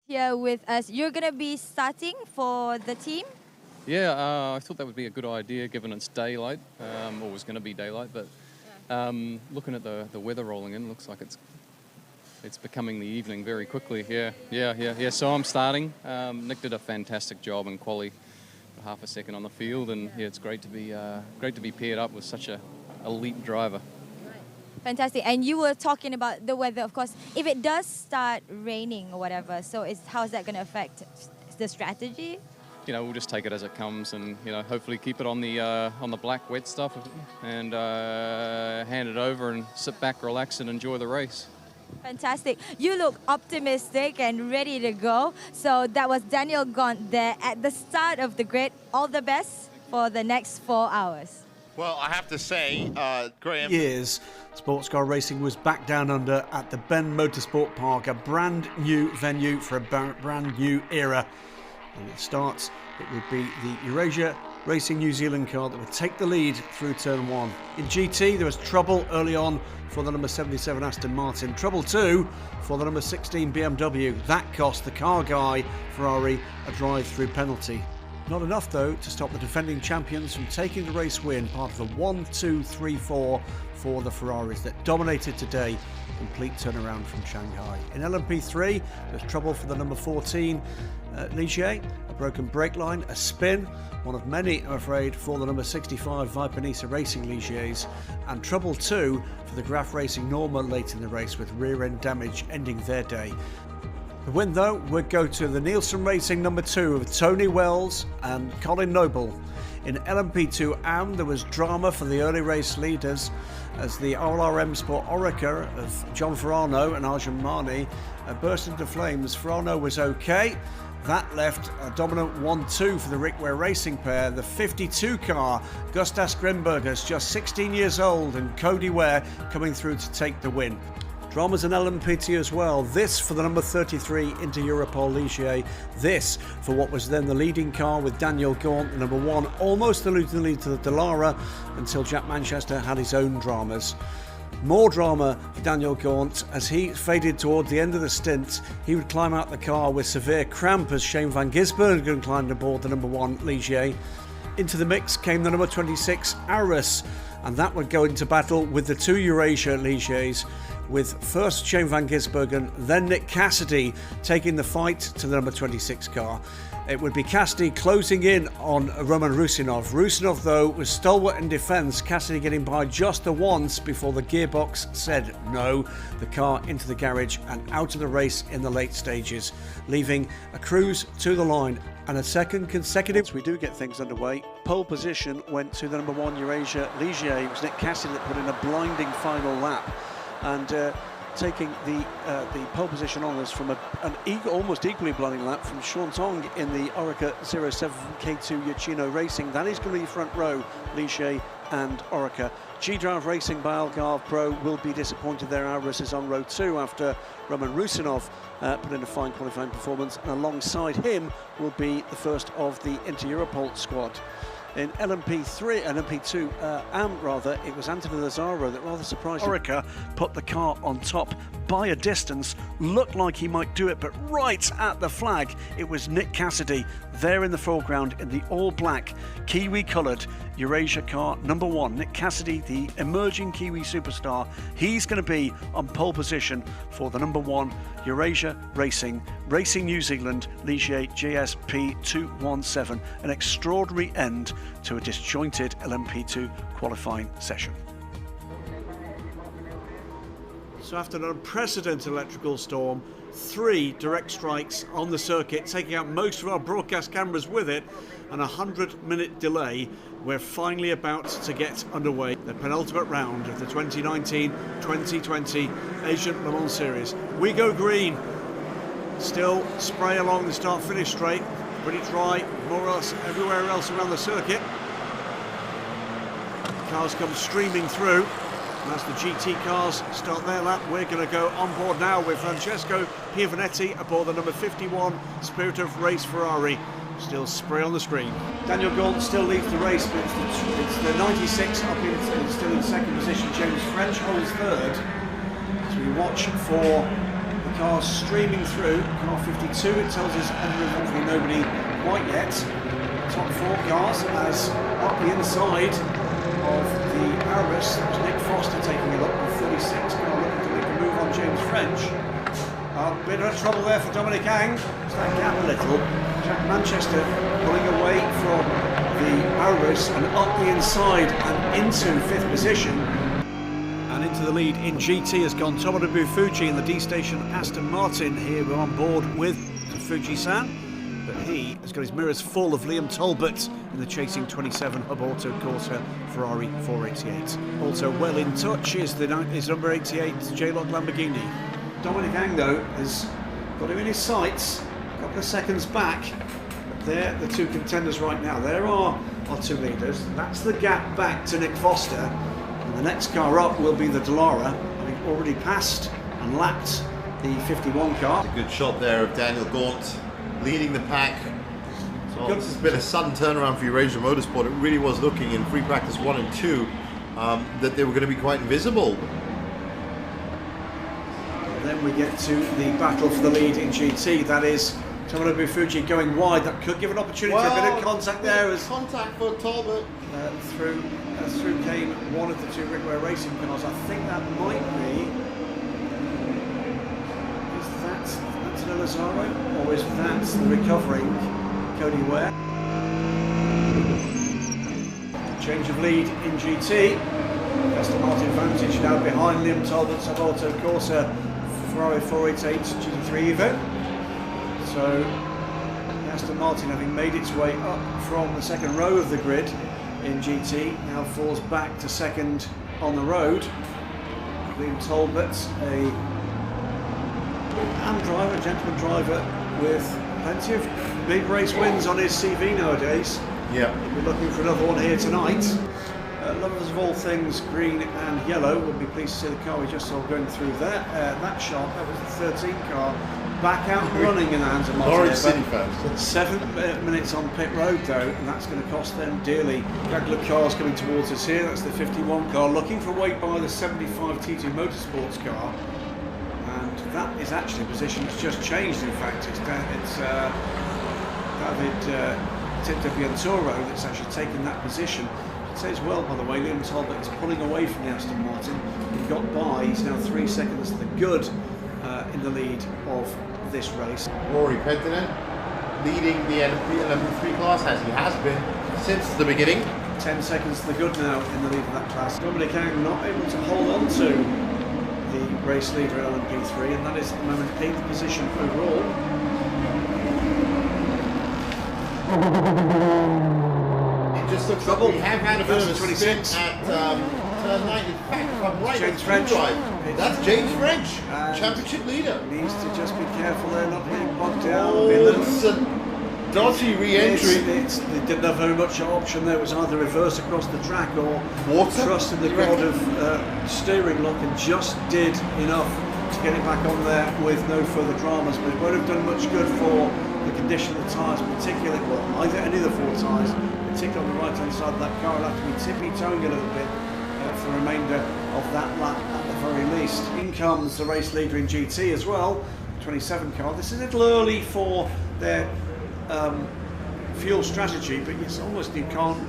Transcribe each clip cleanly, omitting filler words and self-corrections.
Here with us. You're going to be starting for the team? Yeah, I thought that would be a good idea given it's daylight, or was going to be daylight, but looking at the weather rolling in, looks like it's becoming the evening very quickly. Yeah. So I'm starting. Nick did a fantastic job in quali for half a second on the field, and yeah, it's great to be paired up with such a elite driver. Fantastic. And you were talking about the weather, of course. If it does start raining or whatever, so how's that going to affect the strategy? We'll just take it as it comes, and hopefully keep it on the black wet stuff, and hand it over and sit back, relax, and enjoy the race. Fantastic. You look optimistic and ready to go. So that was Daniel Gaunt there at the start of the grid. All the best for the next 4 hours. Well, I have to say, Graham... Years, sports car racing was back down under at the Ben Motorsport Park, a brand new venue for a brand new era. And it starts, it would be the Eurasia Racing New Zealand car that would take the lead through turn 1. In GT, there was trouble early on for the number 77 Aston Martin. Trouble 2 for the number 16 BMW. That cost the car guy, Ferrari, a drive-through penalty. Not enough, though, to stop the defending champions from taking the race win, part of the 1-2-3-4 for the Ferraris that dominated today. Complete turnaround from Shanghai. In LMP3, there's trouble for the number 14 Ligier, a broken brake line, a spin, one of many, I'm afraid, for the number 65 Vipanisa Racing Ligiers, and trouble 2 for the Graf Racing Norma late in the race with rear end damage ending their day. The win, though, would go to the Nielsen Racing number 2 of Tony Wells and Colin Noble. In LMP2 AM, there was drama for the early race leaders as the RRM Sport Orica of John Ferrano and Arjun Mani burst into flames. Ferrano was okay. That left a dominant 1-2 for the Rick Ware Racing pair. The 52 car, Gustas Grimbergers, just 16 years old, and Cody Ware coming through to take the win. Dramas in LMP2 as well. This for the number 33 Inter Europol Ligier. This for what was then the leading car with Daniel Gaunt, the number 1, almost eluding the lead to the Dallara until Jack Manchester had his own dramas. More drama for Daniel Gaunt as he faded toward the end of the stint. He would climb out the car with severe cramp as Shane van Gisbergen climbed aboard the number 1 Ligier. Into the mix came the number 26 Aris, and that would go into battle with the 2 Eurasia Ligiers, with first Shane van Gisbergen, then Nick Cassidy taking the fight to the number 26 car. It would be Cassidy closing in on Roman Rusinov. Rusinov, though, was stalwart in defence, Cassidy getting by just the once before the gearbox said no. The car into the garage and out of the race in the late stages, leaving a cruise to the line. And a second consecutive, we do get things underway. Pole position went to the number 1 Eurasia Ligier. It was Nick Cassidy that put in a blinding final lap, and taking the pole position honours from almost equally blinding lap from Sean Tong in the Orica 07 K2 Yachino Racing. That is going to be front row, Ligier and Orica. G-Drive Racing by Algarve Pro will be disappointed there. Aris is on row 2 after Roman Rusinov put in a fine qualifying performance, and alongside him will be the first of the Inter Europol squad. In LMP2 AM rather, it was Anthony Lazzaro that rather surprised. Orica put the car on top by a distance, looked like he might do it, but right at the flag, it was Nick Cassidy there in the foreground in the all-black, Kiwi-coloured Eurasia car number 1. Nick Cassidy, the emerging Kiwi superstar, he's going to be on pole position for the number 1 Eurasia Racing New Zealand Ligier GSP 217. An extraordinary end to a disjointed LMP2 qualifying session. So after an unprecedented electrical storm, 3 direct strikes on the circuit, taking out most of our broadcast cameras with it, and a 100-minute delay, we're finally about to get underway. The penultimate round of the 2019-2020 Asian Le Mans Series. We go green. Still spray along the start-finish straight. Pretty dry, more or less everywhere else around the circuit. Cars come streaming through. And as the GT cars start their lap, we're going to go on board now with Francesco Piavanetti aboard the number 51 Spirit of Race Ferrari. Still spray on the screen. Daniel Gaunt still leads the race, but it's the 96 up in, still in second position. James French holds third. As we watch for the cars streaming through. Car 52, it tells us unfortunately nobody quite yet. Top 4 cars as up the inside of the Arabus, there's Nick Foster taking a look, the 36 car looking to make a move on James French. A bit of trouble there for Dominic Ang. Just that gap a little. Jack Manchester pulling away from the Arabus and up the inside and into 5th position. And into the lead in GT has gone Tomonobu Fuji in the D Station Aston Martin. Here we're on board with Fuji-san, but he has got his mirrors full of Liam Talbot in the chasing 27 Hub Auto Corsa Ferrari 488. Also well in touch is number 88 J-Lock Lamborghini. Dominic Ang though has got him in his sights, a couple of seconds back. But they're the 2 contenders right now. There are our 2 leaders. That's the gap back to Nick Foster. And the next car up will be the Dallara, having already passed and lapped the 51 car. A good shot there of Daniel Gaunt leading the pack. So this has been a sudden turnaround for Eurasia Motorsport. It really was looking in free practice 1 and 2 that they were going to be quite invisible. Then we get to the battle for the lead in GT. That is Tomonobu Fuji going wide. That could give an opportunity. A bit of contact there as contact for Talbot. Through came one of the 2 Rickware Racing cars. I think that might be. Is that an Lazaro or is that the recovering Cody Ware? Change of lead in GT. Aston Martin Vantage now behind Liam Talbot's Auto Corsa Ferrari 488 GT3 Evo. So Aston Martin, having made its way up from the 2nd row of the grid in GT, now falls back to 2nd on the road. Liam Talbot, a gentleman driver with plenty of big race wins on his CV nowadays. Yeah. We're looking for another one here tonight. Lovers of all things green and yellow will be pleased to see the car we just saw going through there. That shot, that was the 13 car, back out and running in the hands of Martin. City fans. 7 minutes on pit road though, and that's going to cost them dearly. Regular cars coming towards us here. That's the 51 car looking for a way by the 75 T2 Motorsports car, and that is actually a position that's just changed. In fact, it's David Tittapiantoro that's actually taken that position. It says well, by the way, Liam Talbot is pulling away from the Aston Martin. He got by, he's now 3 seconds to the good in the lead of this race. Rory Penttinen leading the LMP3 class, as he has been since the beginning. 10 seconds to the good now in the lead of that class. Dominic Ang not able to hold on to the race leader at LMP3, and that is at the moment 8th position overall. Just looks like we have had a bit of a spin at turn 9. In fact, if I'm right, James French. That's James French, championship leader. Needs to just be careful there, not getting bogged down. It's a dodgy re-entry. They didn't have very much option there. It was either reverse across the track or trust in the god of steering luck, and just did enough to get it back on there with no further dramas. But it won't have done much good for the condition of the tyres, particularly, well, either any of the 4 tyres, particularly on the right hand side of that car. Will have to be tippy-toeing a little bit for the remainder of that lap at the very least. In comes the race leader in GT as well, 27 car. This is a little early for their fuel strategy, but it's almost, you can't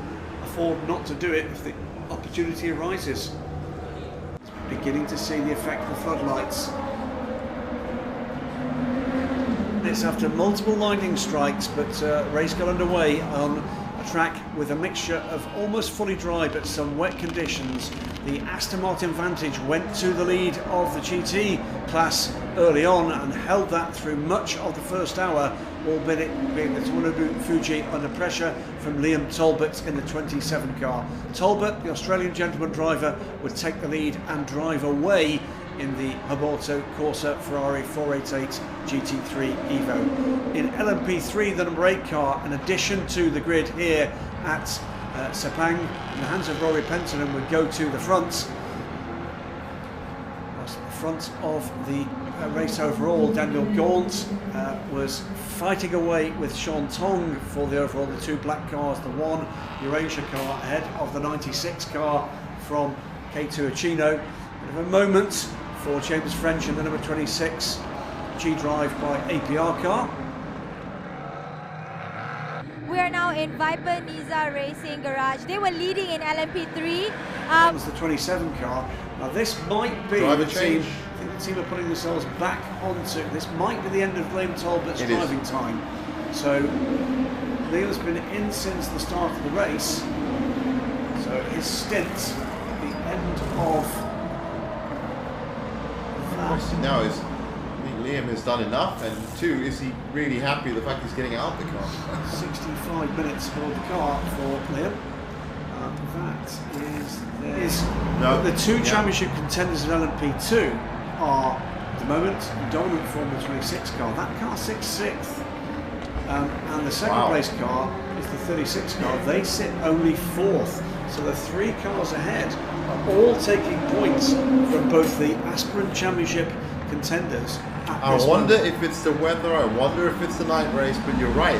afford not to do it if the opportunity arises. It's beginning to see the effect of the floodlights. It's after multiple lightning strikes, but race got underway on a track with a mixture of almost fully dry but some wet conditions. The Aston Martin Vantage went to the lead of the GT class early on and held that through much of the first hour, albeit being the Tomonobu Fuji under pressure from Liam Talbot in the 27 car. Talbot, the Australian gentleman driver, would take the lead and drive away in the Hub Auto Corsa Ferrari 488 GT3 Evo. In LMP3, the number 8 car, in addition to the grid here at Sepang, in the hands of Rory Penttinen, would go to the front. Whilst at the front of the race overall, Daniel Gaunt was fighting away with Sean Tong for the overall, the 2 black cars, the 1 Eurasia car ahead of the 96 car from K2 Achino. Bit of a moment for James French in the number 26 G-Drive by APR car. We are now in Viper Niza Racing Garage. They were leading in LMP3. That was the 27 car. Now this might be Driver the team. change. I think the team are putting themselves back onto. This might be the end of Liam Talbot's driving time. So Neil's been in since the start of the race. So his stint at the end of The that. question now is, I think Liam has done enough, and two, is he really happy with the fact he's getting out of the car? 65 minutes aboard the car for Liam. That is No. the two Yeah. championship contenders in LMP2 are at the moment dominant form the 26 car. That car 6th. And the second Wow. place car is the 36 car. They sit only 4th. So the 3 cars ahead are all taking points from both the aspirant championship contenders. I wonder if it's the weather, I wonder if it's the night race, but you're right,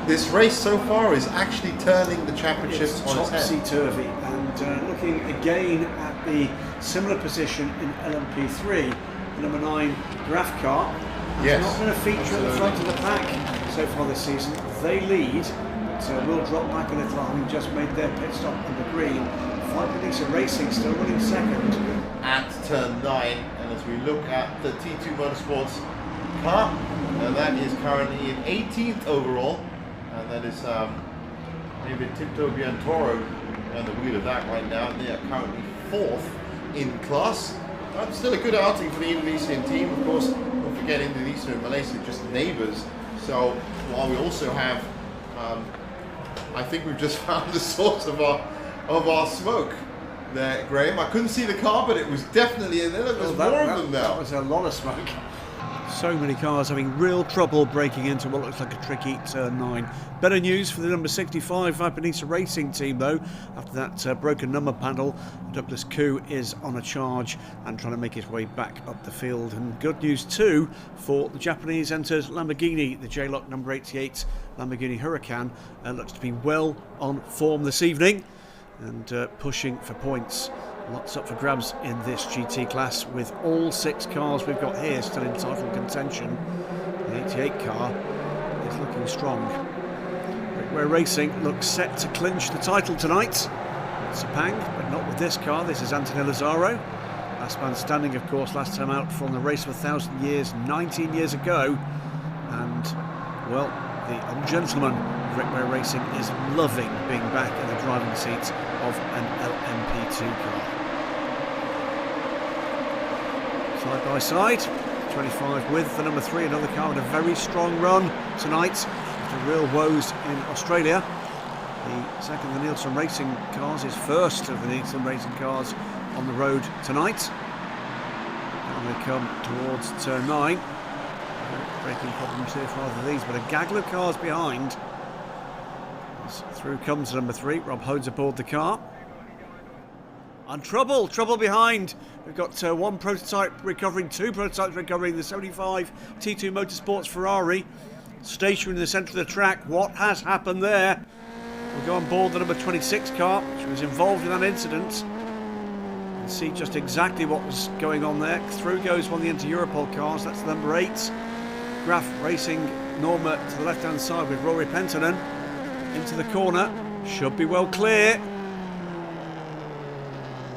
this race so far is actually turning the championships on its head. Topsy-turvy, and looking again at the similar position in LMP3, the number 9 Graf car has Yes, not been a feature at the front of the pack so far this season. They lead, but will drop back a little, having just made their pit stop on the green. Viper Racing still running second. At turn 9, and as we look at the T2 Motorsports car, and that is currently in 18th overall, and that is David Tipto Biantoro on the wheel of that right now. They are currently 4th in class. Still a good outing for the Indonesian team, of course. Don't forget, Indonesia and Malaysia are just neighbours. So while we also have, I think we've just found the source of our smoke there, Graham. I couldn't see the car, but it was definitely in there. There's more of them now. That was a lot of smoke. So many cars having real trouble breaking into what looks like a tricky turn 9. Better news for the number 65 Viper Racing team, though. After that broken number panel, Douglas Koo is on a charge and trying to make his way back up the field. And good news too for the Japanese entered Lamborghini. The J-Lock number 88 Lamborghini Huracan looks to be well on form this evening and pushing for points. Lots up for grabs in this GT class, with all 6 cars we've got here still in title contention. The 88 car is looking strong. Where Racing looks set to clinch the title tonight. Sepang, but not with this car. This is Anthony Lazaro. Last man standing, of course, last time out from the race of 1,000 years, 19 years ago. And, well, the old gentleman of Where Racing is loving being back in the driving seat of an LMP2 car. Side by side, 25 with the number 3, another car with a very strong run tonight after real woes in Australia. The second of the Nielsen Racing cars is first of the Nielsen Racing cars on the road tonight. And they come towards turn 9. Braking problems here for either of these, but a gaggle of cars behind. As through comes number 3, Rob Hodes aboard the car. And trouble behind. We've got one prototype recovering, 2 prototypes recovering. The 75 T2 Motorsports Ferrari stationary in the centre of the track. What has happened there? We'll go on board the number 26 car, which was involved in that incident, and see just exactly what was going on there. Through goes one of the Inter-Europol cars, that's the number 8. Graf Racing Norma to the left-hand side with Rory Pentonen into the corner. Should be well clear.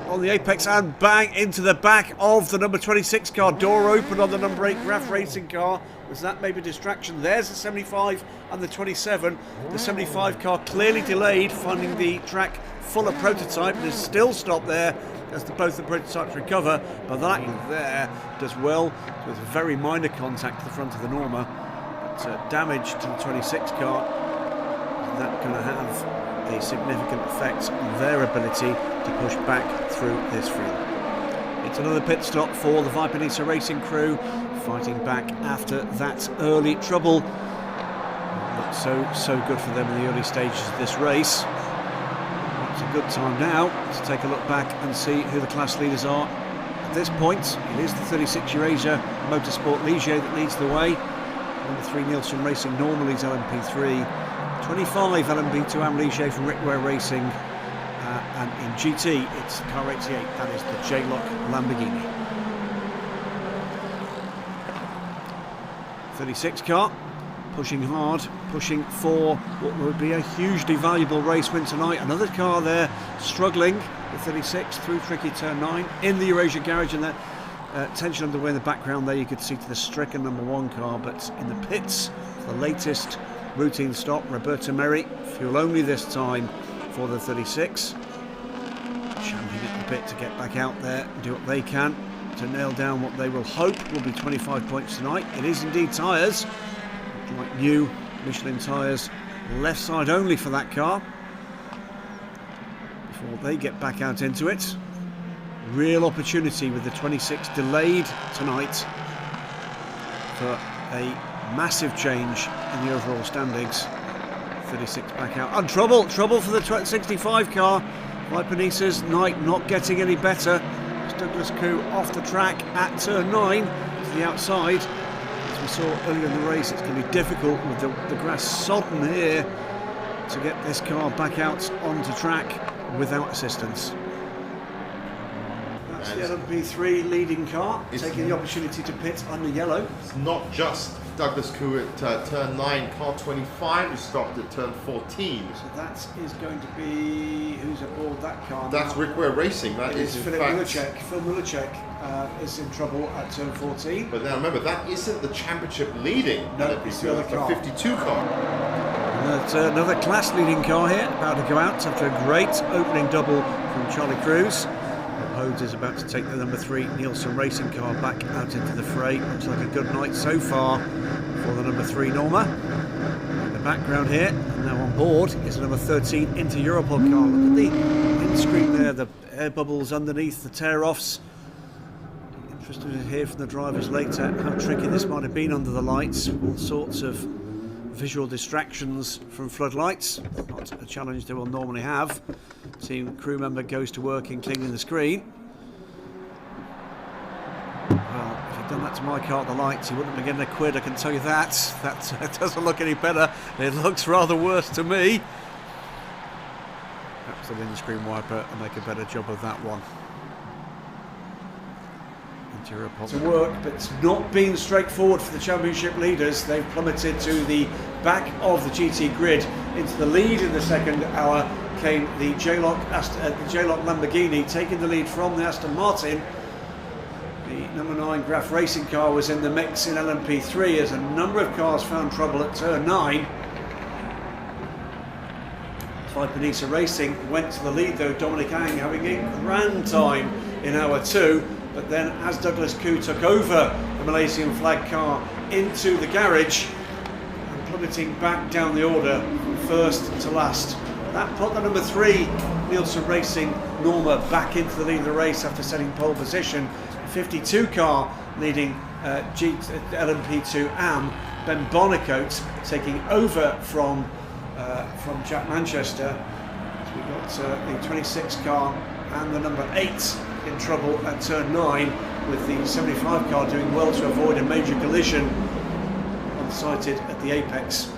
On the apex and bang into the back of the number 26 car. Door open on the number 8 Graf Racing car. Was that maybe a distraction? There's the 75 and the 27. The 75 car clearly delayed, finding the track full of prototype, and is still stopped there as both the prototypes recover. But that there does well with a very minor contact to the front of the Norma. But damage to the 26 car, that going to have a significant effect on their ability to push back through this field. It's another pit stop for the Viper Racing crew, fighting back after that early trouble. Not so good for them in the early stages of this race. It's a good time now to take a look back and see who the class leaders are. At this point, it is the 36 Eurasia Motorsport Ligier that leads the way. Number 3 Nielsen Racing Norma leads LMP3. 25 LMP2 Am Ligier from Rickware Racing, and in GT it's car 88, that is the J-Lock Lamborghini. 36 car, pushing hard, pushing for what would be a hugely valuable race win tonight. Another car there struggling, the 36 through tricky turn 9 in the Eurasia garage, and that tension underway in the background there. You could see to the stricken number 1 car, but in the pits, the latest routine stop, Roberto Merri, fuel only this time for the 36. Champing at the pit to get back out there and do what they can to nail down what they will hope will be 25 points tonight. It is indeed tyres, like new Michelin tyres, left side only for that car. Before they get back out into it, real opportunity with the 26 delayed tonight for a massive change in the overall standings. 36 back out, and trouble for the 65 car. Vipanissa's night not getting any better. It's Douglas Koo off the track at turn 9 to the outside. As we saw earlier in the race, it's going to be difficult with the grass sodden here to get this car back out onto track without assistance. That's the LMP3 leading car, taking the opportunity to pit under yellow. It's not just Douglas Koo at turn 9, car 25 who stopped at turn 14. So that is going to be, who's aboard that car? That's Rick Ware Racing. That is in Phil fact Mulicek is in trouble at turn 14. But now remember, that isn't the championship leading. No, it's the other car. 52 car. Another class leading car here, about to go out after a great opening double from Charlie Cruz. Hodes is about to take the number 3 Nielsen Racing car back out into the fray. Looks like a good night so far for the number 3 Norma. In the background here, and now on board, is the number 13 Inter Europol car. Look at the windscreen there, the air bubbles underneath, the tear-offs. Interested to hear from the drivers later how tricky this might have been under the lights. All sorts of visual distractions from floodlights, not a challenge they will normally have. Team crew member goes to work in cleaning the screen. Well, if he'd done that to my car at the lights, he wouldn't be getting a quid, I can tell you that. That doesn't look any better. It looks rather worse to me. Perhaps the windscreen wiper and make a better job of that one. To work, but it's not been straightforward for the championship leaders. They've plummeted to the back of the GT grid. Into the lead in the second hour came the J-Lock Lamborghini, taking the lead from the Aston Martin. The number 9 Graf Racing car was in the mix in LMP3 as a number of cars found trouble at turn 9. Vipanissa Racing went to the lead though, Dominic Ang having a grand time in hour 2. But then as Douglas Koo took over the Malaysian flag car into the garage and plummeting back down the order from first to last. That put the number 3 Nielsen Racing Norma back into the lead of the race after setting pole position. 52 car leading LMP2 AM, Ben Barnicoat taking over from Jack Manchester. So we got the 26 car and the number 8 in trouble at turn 9, with the 75 car doing well to avoid a major collision unsighted at the apex.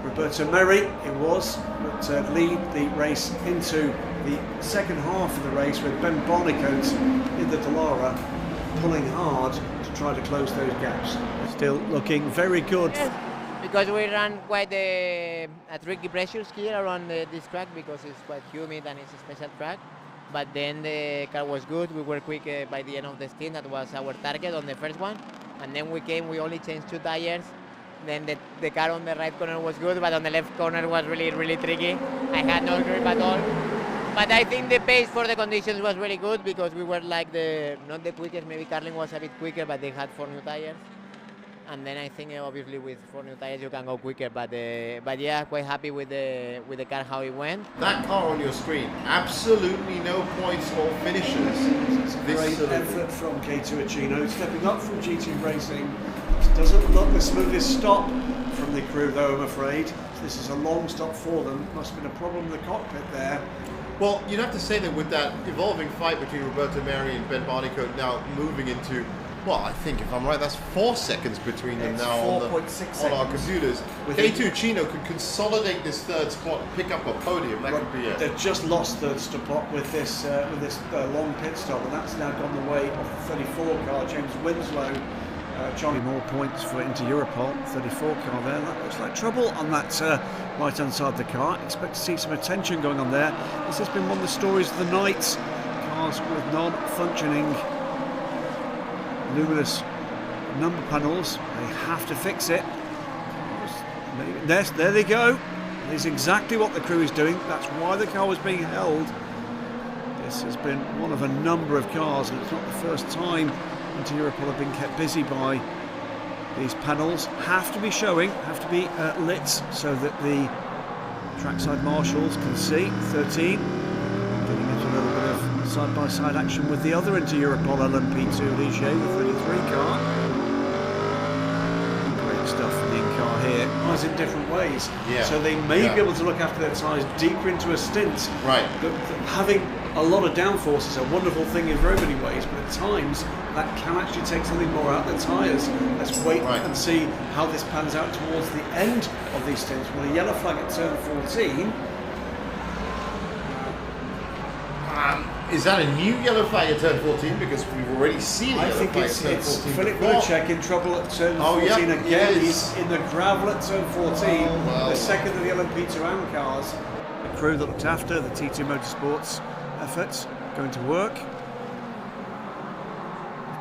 Roberto Merri, it was, but lead the race into the second half of the race with Ben Barnicoat in the Dallara pulling hard to try to close those gaps. Still looking very good. Because we ran quite a tricky pressures here around this track because it's quite humid and it's a special track. But then the car was good. We were quick by the end of the stint. That was our target on the first one. And then we only changed 2 tires. Then the car on the right corner was good, but on the left corner was really, really tricky. I had no grip at all. But I think the pace for the conditions was really good because we were like not the quickest. Maybe Carlin was a bit quicker, but they had 4 new tires. And then I think obviously with 4 new tires you can go quicker, but yeah, quite happy with the car how it went. That car on your screen, absolutely no points or finishes. It's a great effort from K2 Achino, stepping up from GT Racing. It doesn't look the smoothest stop from the crew though, I'm afraid. This is a long stop for them. Must have been a problem in the cockpit there. Well, you'd have to say that with that evolving fight between Roberto Merri and Ben Barnicoat now moving into, well, I think if I'm right, that's 4 seconds between them now on our computers. K2 Achino could consolidate this 3rd spot and pick up a podium. That could be it. They've just lost 3rd spot with this long pit stop, and that's now gone the way of the 34 car. James Winslow Johnny, more points for Inter Europol. 34 car there. That looks like trouble on that right hand side of the car. Expect to see some attention going on there. This has been one of the stories of the night. Cars with non-functioning luminous number panels. They have to fix it. There they go. It is exactly what the crew is doing. That's why the car was being held. This has been one of a number of cars, and it's not the first time Inter Europol have been kept busy by these panels. Have to be showing, have to be lit so that the trackside marshals can see. 13 getting into a little bit of side-by-side action with the other Inter Europol LMP2 Ligier, the 33 car. Great stuff from the in-car here. Tyres in different ways, so they may be able to look after their tyres deeper into a stint. Right. Having a lot of downforce is a wonderful thing in very many ways, but at times that can actually take something more out of the tyres. Let's wait and see how this pans out towards the end of these stints. With a yellow flag at turn 14. Is that a new yellow flag at turn 14? Because we've already seen I think it's Philip Wilczek in trouble at turn 14 again. He's in the gravel at turn 14. The second of the LMP2 AM cars. The crew that looked after the T2 Motorsports efforts going to work.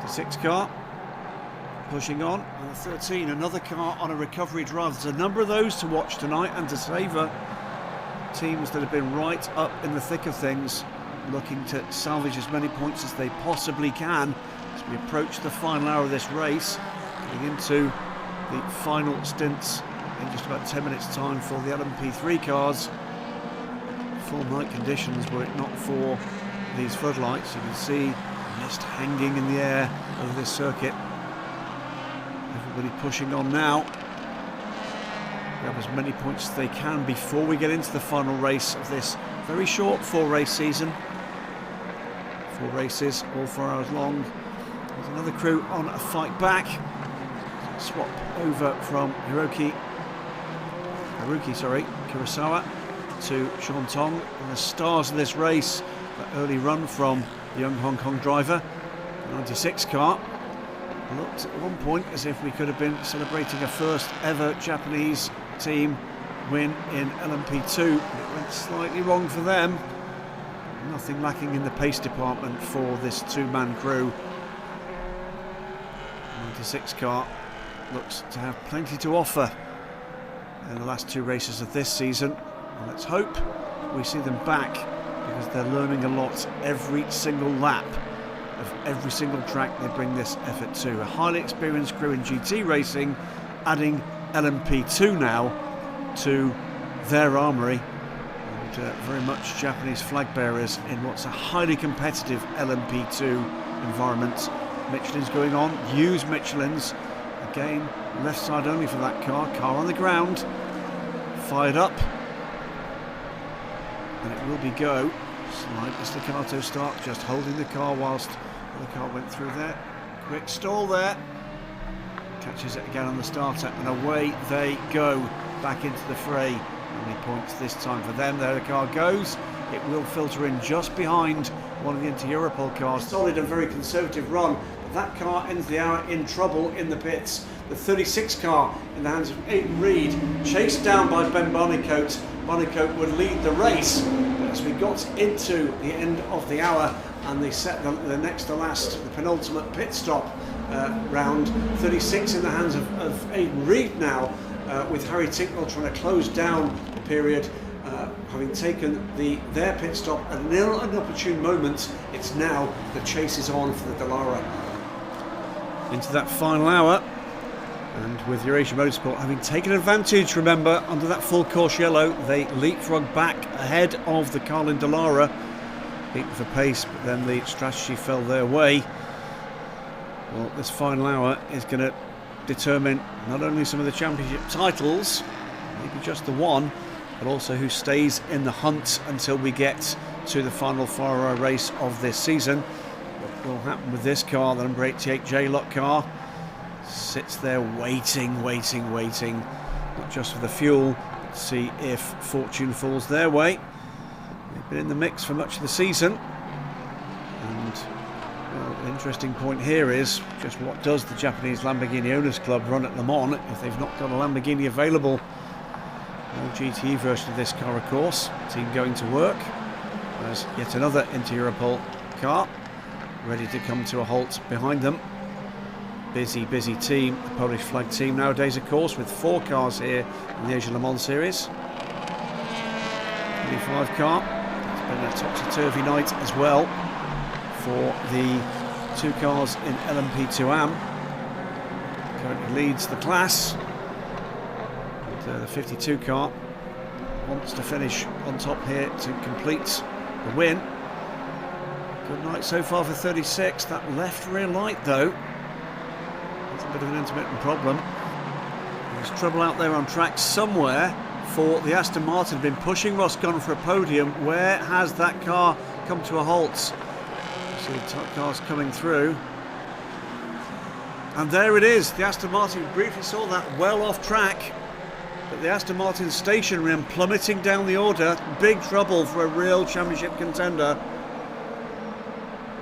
The 6 car pushing on, and the 13, another car on a recovery drive. There's a number of those to watch tonight and to savour. Teams that have been right up in the thick of things, looking to salvage as many points as they possibly can as we approach the final hour of this race, getting into the final stints in just about 10 minutes time for the LMP3 cars. Full night conditions were it not for these floodlights. You can see mist hanging in the air over this circuit. Everybody pushing on now. Grab as many points as they can before we get into the final race of this very short 4-race season. 4 races, all 4 hours long. There's another crew on a fight back. Swap over from Kurosawa to Sean Tong. And the stars of this race, that early run from the young Hong Kong driver, the 96 car. Looked at one point as if we could have been celebrating a first ever Japanese team win in LMP2. It went slightly wrong for them. Nothing lacking in the pace department for this 2-man crew. 96 car looks to have plenty to offer in the last 2 races of this season. And let's hope we see them back, because they're learning a lot every single lap of every single track they bring this effort to. A highly experienced crew in GT racing, adding LMP2 now to their armoury, and very much Japanese flag bearers in what's a highly competitive LMP2 environment. Michelin's going on, used Michelin's, again left side only for that car on the ground, fired up, and it will be go. Slight staccato start, just holding the car whilst the car went through there. Quick stall there. Catches it again on the starter, and away they go back into the fray. How many points this time for them? There the car goes. It will filter in just behind one of the Inter Europol cars. Solid and very conservative run, but that car ends the hour in trouble in the pits. The 36 car in the hands of Aidan Reed, chased down by Ben Barnicoat. Barnicoat would lead the race, but as we got into the end of the hour and they set the next to last, the penultimate pit stop round, 36 in the hands of Aidan Reed now, with Harry Tinknell trying to close down the period, having taken their pit stop at an inopportune moment. It's now the chase is on for the Dallara. Into that final hour, and with Eurasia Motorsport having taken advantage, remember, under that full course yellow, they leapfrog back ahead of the Carlin Dallara, beaten for pace, but then the strategy fell their way. Well, this final hour is going to determine not only some of the championship titles, maybe just the one, but also who stays in the hunt until we get to the final 4-hour race of this season. What will happen with this car, the number 88 J-Lock car, sits there waiting, not just for the fuel, but to see if fortune falls their way. They've been in the mix for much of the season, and Well, the interesting point here is just what does the Japanese Lamborghini Owners Club run at Le Mans if they've not got a Lamborghini available? No GTE version of this car, of course. Team going to work. There's yet another Inter-Europol car ready to come to a halt behind them. Busy team, the Polish flag team nowadays, of course, with 4 cars here in the Asia Le Mans Series. 25 car. It's been a topsy-turvy night as well for the 2 cars in LMP2 AM. Currently leads the class. And, the 52 car wants to finish on top here to complete the win. Good night so far for 36. That left rear light, though, that's a bit of an intermittent problem. There's trouble out there on track somewhere for the Aston Martin. Been pushing Ross Gunn for a podium. Where has that car come to a halt? See the top cars coming through. And there it is. The Aston Martin, briefly saw that well off track. But the Aston Martin stationary and plummeting down the order. Big trouble for a real championship contender.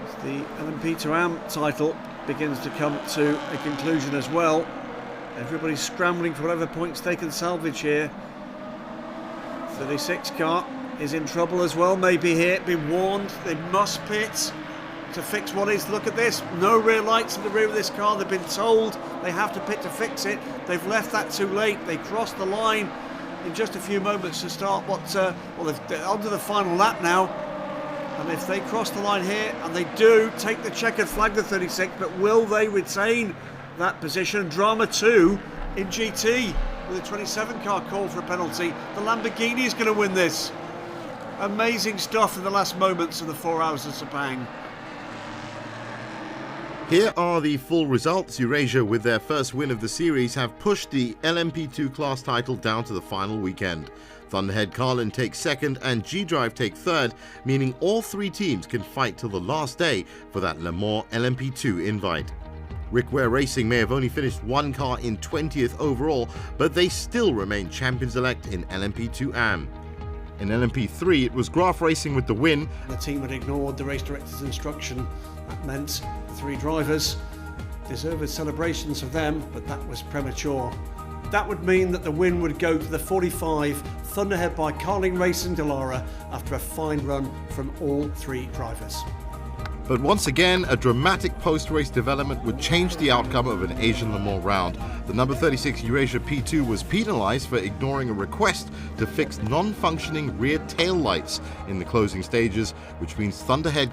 As the LMP2 AM title begins to come to a conclusion as well. Everybody's scrambling for whatever points they can salvage here. 36 car is in trouble as well, maybe here. Been warned, they must pit to fix what is. Look at this, no rear lights in the rear of this car. They've been told they have to pit to fix it. They've left that too late. They crossed the line in just a few moments to start what, well, they're onto the final lap now. And if they cross the line here, and they do, take the checkered flag, the 36, but will they retain that position? Drama 2 in GT with a 27 car call for a penalty. The Lamborghini is going to win this. Amazing stuff in the last moments of the 4 hours of Sepang. Here are the full results. Eurasia, with their first win of the series, have pushed the LMP2 class title down to the final weekend. Thunderhead Carlin takes second and G-Drive take third, meaning all 3 teams can fight till the last day for that Le Mans LMP2 invite. Rick Ware Racing may have only finished 1 car in 20th overall, but they still remain champions-elect in LMP2 AM. In LMP3, it was Graf Racing with the win. The team had ignored the race director's instruction. That meant the 3 drivers deserved celebrations of them, but that was premature. That would mean that the win would go to the 45 Thunderhead by Carling Racing Dallara after a fine run from all 3 drivers. But once again, a dramatic post-race development would change the outcome of an Asian Le Mans round. The number 36 Eurasia P2 was penalised for ignoring a request to fix non-functioning rear tail lights in the closing stages, which means Thunderhead